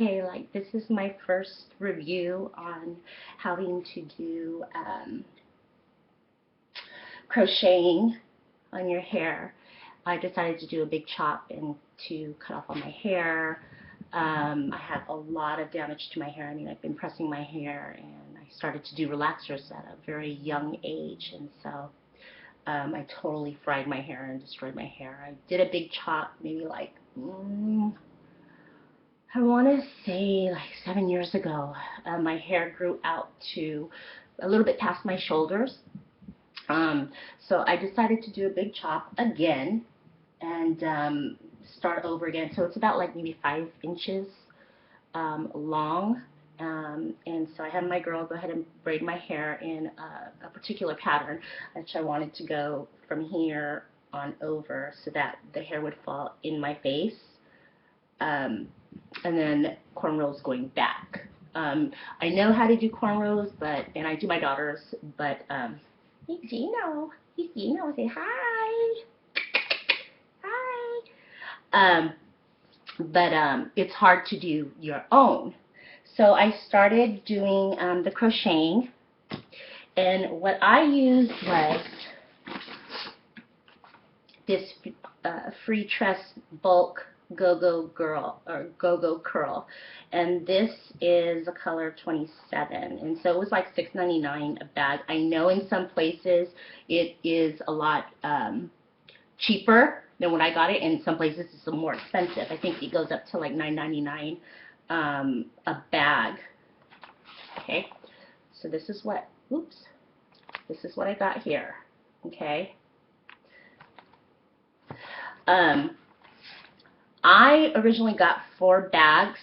Okay, like this is my first review on having to do crocheting on your hair. I decided to do a big chop and to cut off all my hair. I had a lot of damage to my hair. I mean, I've been pressing my hair, and I started to do relaxers at a very young age, and so I totally fried my hair and destroyed my hair. I did a big chop maybe like, I want to say like 7 years ago. My hair grew out to a little bit past my shoulders. So I decided to do a big chop again and start over again. So it's about like maybe 5 inches long. And so I had my girl go ahead and braid my hair in a particular pattern, which I wanted to go from here on over so that the hair would fall in my face. And then cornrows going back. I know how to do cornrows, and I do my daughters, but hey Gino, say hi. Hi. It's hard to do your own. So I started doing the crocheting, and what I used was this FreeTress Bulk Gogo Curl, and this is a color 27, and so it was like $6.99 a bag. I know in some places it is a lot cheaper than when I got it, and in some places it's more expensive. I think it goes up to like $9.99 a bag. Okay, so this is what I got here. Okay. I originally got 4 bags,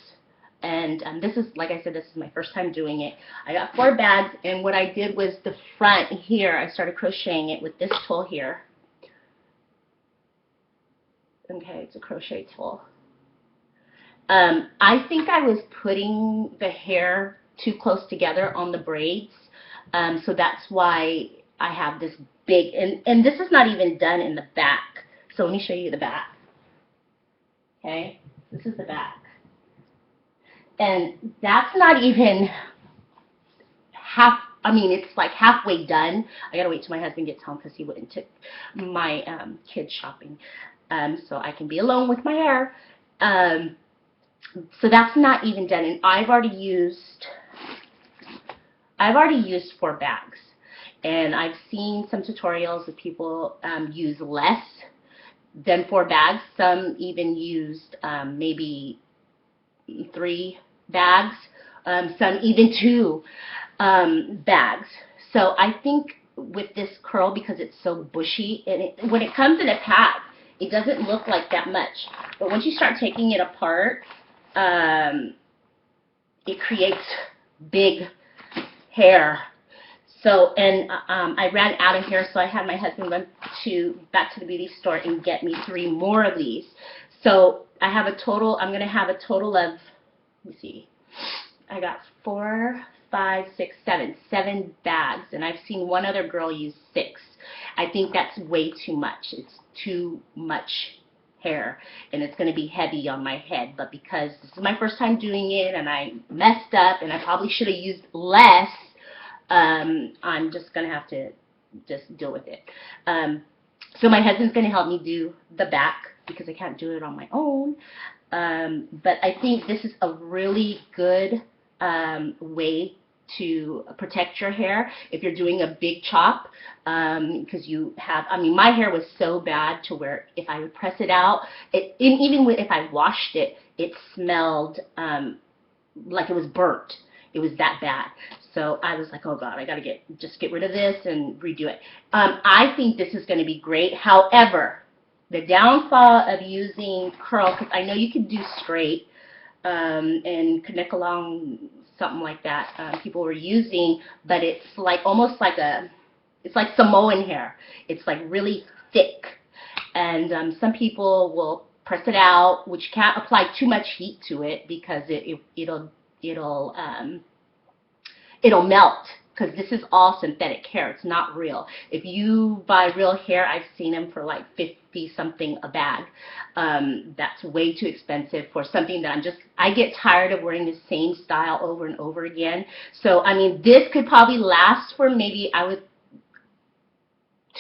and this is, like I said, this is my first time doing it. I got 4 bags, and what I did was the front here, I started crocheting it with this tool here. Okay, it's a crochet tool. I think I was putting the hair too close together on the braids, so that's why I have this big, and this is not even done in the back. So let me show you the back. Okay, this is the back. And that's not even half, I mean, it's like halfway done. I gotta wait till my husband gets home because he wouldn't take my kids shopping. So I can be alone with my hair. So that's not even done. And I've already used 4 bags. And I've seen some tutorials of people use less than 4 bags. Some even used maybe 3 bags, some even 2 bags. So I think with this curl, because it's so bushy, and when it comes in a pack, it doesn't look like that much. But once you start taking it apart, it creates big hair. So, and I ran out of hair, so I had my husband run back to the beauty store and get me 3 more of these. So I have a total, I'm going to have a total of, let me see, I got 4, 5, 6, 7 bags, and I've seen one other girl use 6. I think that's way too much. It's too much hair, and it's going to be heavy on my head, but because this is my first time doing it, and I messed up, and I probably should have used less, I'm just going to have to just deal with it. So my husband's going to help me do the back because I can't do it on my own. But I think this is a really good way to protect your hair if you're doing a big chop, because you have, I mean, my hair was so bad to where if I would press it out, even if I washed it, it smelled like it was burnt. It was that bad. So I was like, oh God, I got to just get rid of this and redo it. I think this is going to be great. However, the downfall of using curl, because I know you can do straight, and Kanekalon, something like that, people were using, but it's like almost like it's like Samoan hair. It's like really thick. And some people will press it out, which can't apply too much heat to it because it'll melt because this is all synthetic hair. It's not real. If you buy real hair, I've seen them for like 50 something a bag. That's way too expensive for something that I get tired of wearing the same style over and over again. So, I mean, this could probably last for maybe,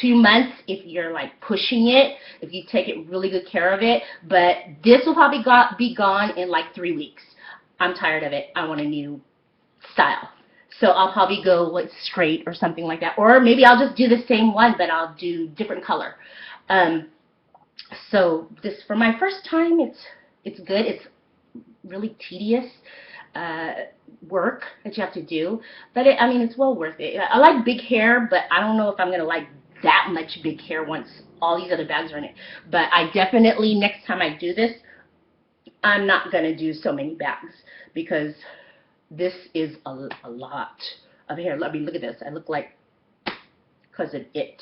2 months if you're like pushing it, if you take it really good care of it. But this will probably be gone in like 3 weeks. I'm tired of it. I want a new style. So I'll probably go like straight or something like that. Or maybe I'll just do the same one, but I'll do different color. So this, for my first time, it's good. It's really tedious work that you have to do. But I mean, it's well worth it. I like big hair, but I don't know if I'm going to like that much big hair once all these other bags are in it. But I definitely, next time I do this, I'm not going to do so many bags because this is a lot of hair. I mean, look at this. I look like, because of it.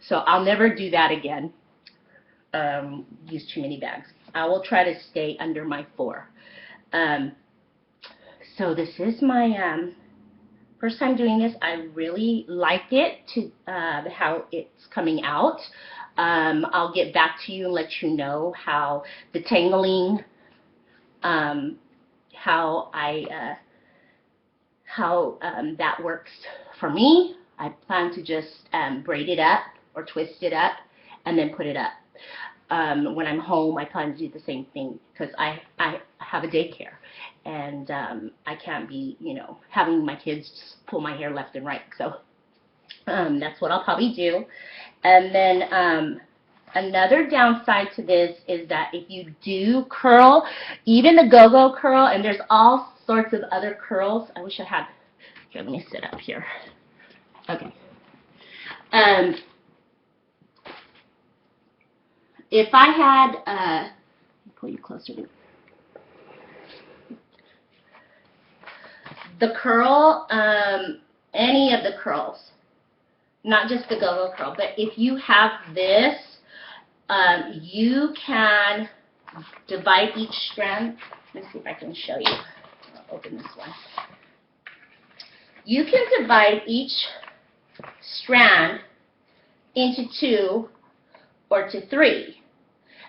So I'll never do that again. Use too many bags. I will try to stay under my 4. So this is my first time doing this. I really liked it, how it's coming out. I'll get back to you and let you know how the tangling, how that works for me. I plan to just braid it up or twist it up and then put it up. When I'm home, I plan to do the same thing because I have a daycare, and I can't be, you know, having my kids just pull my hair left and right. So that's what I'll probably do. And then another downside to this is that if you do curl, even the Gogo Curl, and there's all sorts of other curls. I wish I had, here, let me sit up here. Okay. If I had, pull you closer to the curl, any of the curls, not just the Gogo Curl, but if you have this, you can divide each strand. Let me see if I can show you. I'll open this one. You can divide each strand into 2 or to 3.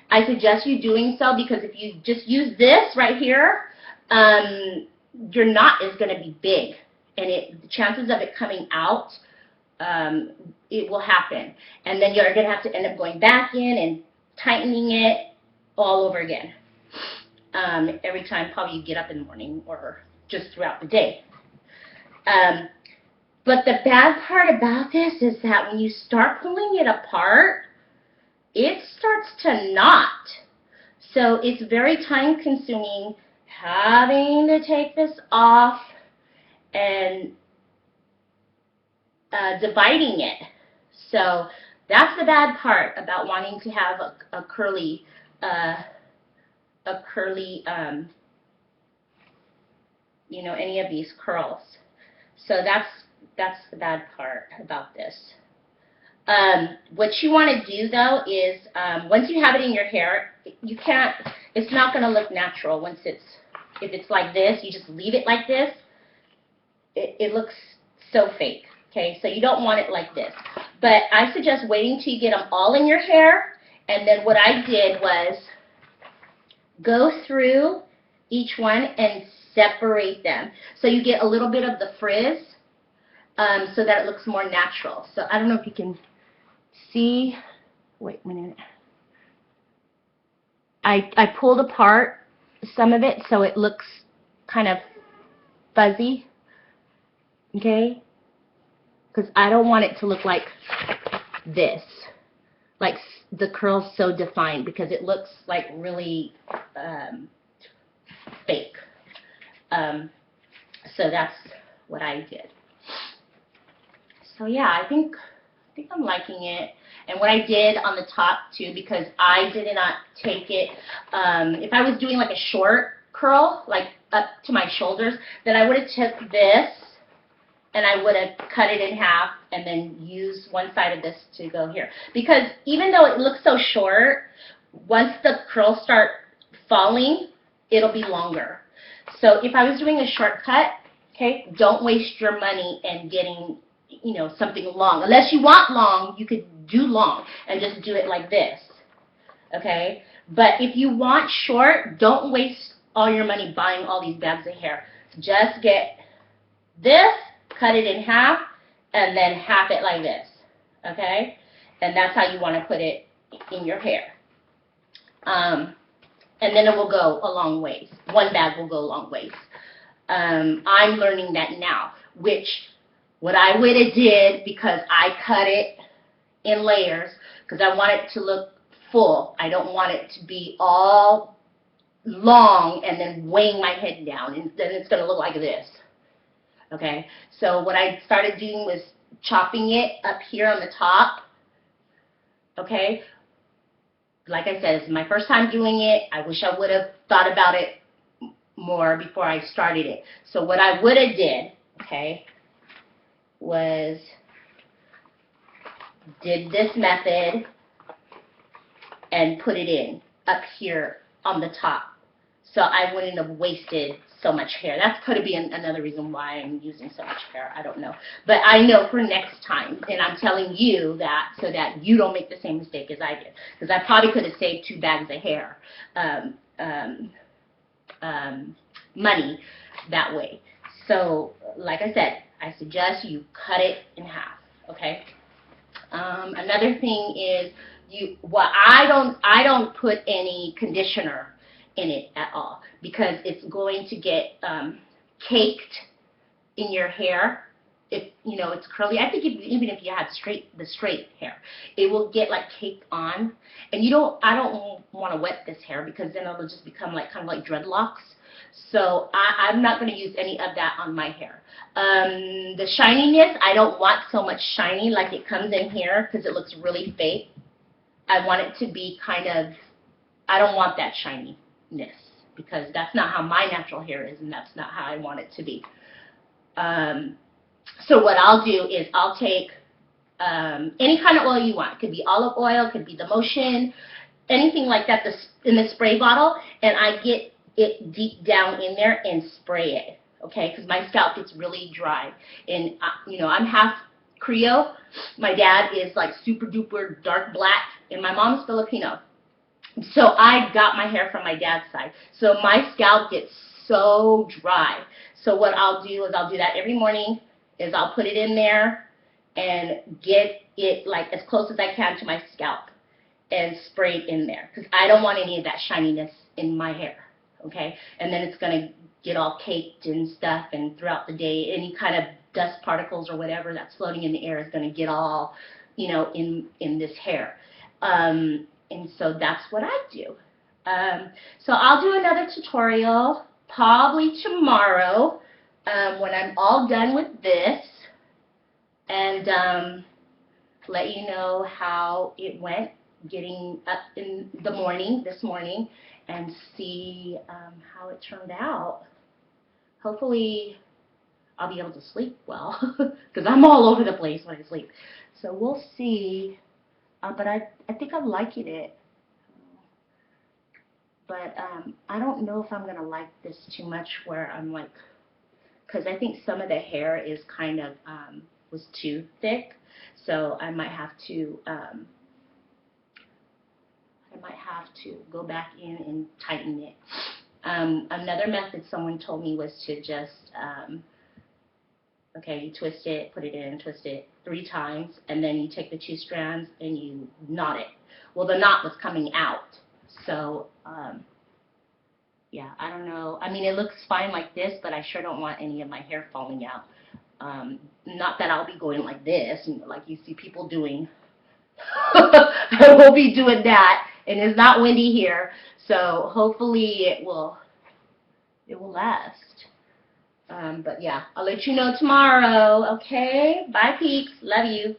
I suggest you doing so because if you just use this right here, your knot is going to be big, and the chances of it coming out, it will happen. And then you're going to have to end up going back in and tightening it all over again. Every time probably you get up in the morning or just throughout the day. But the bad part about this is that when you start pulling it apart, it starts to knot. So it's very time consuming having to take this off and dividing it. So that's the bad part about wanting to have a curly, you know, any of these curls. So that's the bad part about this. What you want to do though is once you have it in your hair, you can't, it's not going to look natural once if it's like this, you just leave it like this, it looks so fake. Okay, so you don't want it like this. But I suggest waiting till you get them all in your hair, and then what I did was go through each one and separate them. So you get a little bit of the frizz so that it looks more natural. So I don't know if you can see, wait a minute. I pulled apart some of it so it looks kind of fuzzy, okay? Because I don't want it to look like this, like the curls so defined, because it looks like really fake. So that's what I did. So yeah, I think I'm liking it. And what I did on the top too, because I did not take it, if I was doing like a short curl, like up to my shoulders, then I would have took this and I would have cut it in half and then used one side of this to go here. Because even though it looks so short, once the curls start falling, it'll be longer. So if I was doing a shortcut, Okay? Don't waste your money in getting, you know, something long. Unless you want long, you could do long and just do it like this. Okay? But if you want short, don't waste all your money buying all these bags of hair. Just get this, cut it in half, and then half it like this. Okay? And that's how you want to put it in your hair. And then it will go a long ways. One bag will go a long ways. I'm learning that now, which what I would have did, because I cut it in layers, because I want it to look full. I don't want it to be all long and then weighing my head down, and then it's going to look like this. Okay, so what I started doing was chopping it up here on the top. Okay, like I said, it's my first time doing it. I wish I would have thought about it more before I started it. So what I would have did, okay, was did this method and put it in up here on the top. So I wouldn't have wasted so much hair. That could be another reason why I'm using so much hair. I don't know. But I know for next time, and I'm telling you that so that you don't make the same mistake as I did. Because I probably could have saved 2 bags of hair money that way. So, like I said, I suggest you cut it in half, okay? Another thing is, I don't put any conditioner in it at all, because it's going to get caked in your hair. If you know it's curly, I think even if you had the straight hair, it will get like caked on. And I don't want to wet this hair, because then it'll just become like kind of like dreadlocks. So I'm not going to use any of that on my hair. The shininess, I don't want so much shiny like it comes in here, because it looks really fake. I want it to be kind of, I don't want that shininess, because that's not how my natural hair is, and that's not how I want it to be. So what I'll do is I'll take any kind of oil you want. It could be olive oil, it could be the Motion, anything like that in the spray bottle, and I get it deep down in there and spray it, okay, because my scalp gets really dry. And, you know, I'm half Creole. My dad is like super duper dark black, and my mom's Filipino. So I got my hair from my dad's side. So my scalp gets so dry. So what I'll do is I'll do that every morning, is I'll put it in there and get it like as close as I can to my scalp and spray it in there, because I don't want any of that shininess in my hair, okay? And then it's going to get all caked and stuff, and throughout the day, any kind of dust particles or whatever that's floating in the air is going to get all, you know, in this hair. And so that's what I do. So I'll do another tutorial probably tomorrow when I'm all done with this, and let you know how it went getting up in the morning, this morning, and see how it turned out. Hopefully I'll be able to sleep well, because I'm all over the place when I sleep. So we'll see. But I think I'm liking it. But I don't know if I'm going to like this too much, where I'm like, because I think some of the hair is kind of, was too thick. So I might have to go back in and tighten it. Another method someone told me was to just, okay, you twist it, put it in, twist it 3 times, and then you take the 2 strands and you knot it. Well, the knot was coming out, so yeah, I don't know. I mean, it looks fine like this, but I sure don't want any of my hair falling out. Not that I'll be going like this, like you see people doing. I won't be doing that, and it's not windy here, so hopefully it will last. But yeah, I'll let you know tomorrow, okay? Bye, peeps. Love you.